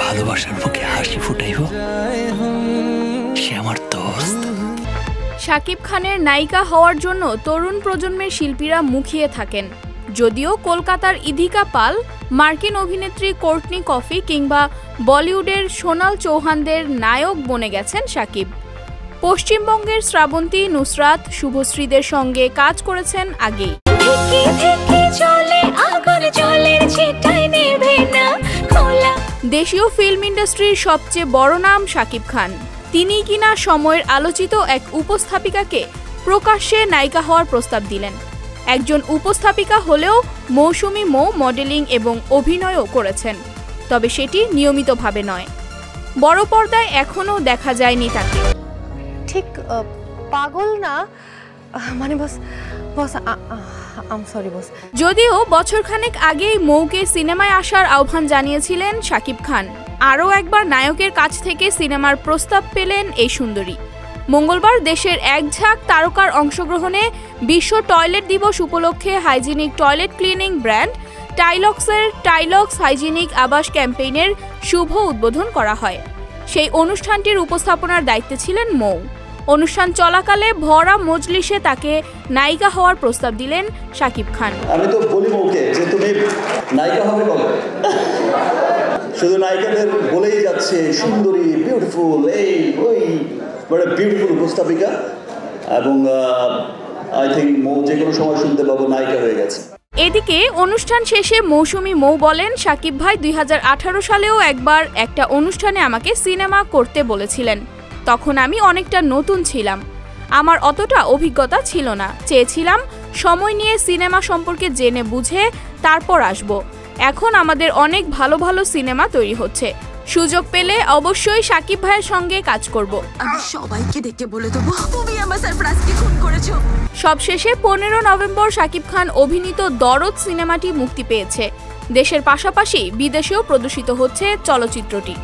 ভালোবাসার বুকে হাসি ফুটাইব সে আমার দোস্ত। শাকিব খানের নায়িকা হওয়ার জন্য তরুণ প্রজন্মের শিল্পীরা মুখিয়ে থাকেন। যদিও কলকাতার ইধিকা পাল, মার্কিন অভিনেত্রী কোর্টনি কফি কিংবা বলিউডের সোনাল চৌহানদের নায়ক বনে গেছেন শাকিব। পশ্চিমবঙ্গের শ্রাবন্তী, নুসরাত, শুভশ্রীদের সঙ্গে কাজ করেছেন আগেই। দেশীয় ফিল্ম ইন্ডাস্ট্রির সবচেয়ে বড় নাম শাকিব খান। তিনি কিনা সময়ের আলোচিত এক উপস্থাপিকাকে প্রকাশ্যে নায়িকা হওয়ার প্রস্তাব দিলেন। একজন উপস্থাপিকা হলেও মৌসুমী মৌ মডেলিং এবং অভিনয়ও করেছেন, তবে সেটি নিয়মিতভাবে নয়। বড় পর্দায় এখনও দেখা যায়নি তাকে। ঠিক পাগল না, মানে বস সরি বস। যদিও বছরখানেক আগেই মৌকে সিনেমায় আসার আহ্বান জানিয়েছিলেন শাকিব খান। আরও একবার নায়কের কাছ থেকে সিনেমার প্রস্তাব পেলেন এই সুন্দরী। মঙ্গলবার দেশের এক ঝাঁক তারকার অংশগ্রহণে বিশ্ব টয়লেট দিবস উপলক্ষে হাইজিনিক টয়লেট ক্লিনিং ব্র্যান্ড টাইলক্সের টাইলক্স হাইজিনিক আবাস ক্যাম্পেইনের শুভ উদ্বোধন করা হয়। সেই অনুষ্ঠানটির উপস্থাপনার দায়িত্বে ছিলেন মৌ। অনুষ্ঠান চলাকালে ভরা মজলিসে তাকে নায়িকা হওয়ার প্রস্তাব দিলেন শাকিব খান। আমি তো বলি মৌকে যে তুমি নায়িকা হবে কবে, শুধু নায়িকাদের বলেই যাচ্ছে সুন্দরী, বিউটিফুল, এই ওই বড় বিউটিফুল উপস্থাপিকা, এবং আই থিঙ্ক মৌ যে কোনো সময় শুনতে পাবো নায়িকা হয়ে গেছে। এদিকে অনুষ্ঠান শেষে মৌসুমী মৌ বলেন, শাকিব ভাই 2018 সালেও একবার একটা অনুষ্ঠানে আমাকে সিনেমা করতে বলেছিলেন। তখন আমি অনেকটা নতুন ছিলাম, আমার অতটা অভিজ্ঞতা ছিল না। চেয়েছিলাম সময় নিয়ে সিনেমা সম্পর্কে জেনে বুঝে তারপর আসব। এখন আমাদের অনেক ভালো ভালো সিনেমা তৈরি হচ্ছে, সুযোগ পেলে অবশ্যই শাকিব ভাইয়ের সঙ্গে কাজ করব। আমি সবাইকে ডেকে বলে দেবো তুমি আমার সারপ্রাইজকে খুন করেছো। সবশেষে 15 নভেম্বর শাকিব খান অভিনীত দরদ সিনেমাটি মুক্তি পেয়েছে। দেশের পাশাপাশি বিদেশেও প্রদর্শিত হচ্ছে চলচ্চিত্রটি।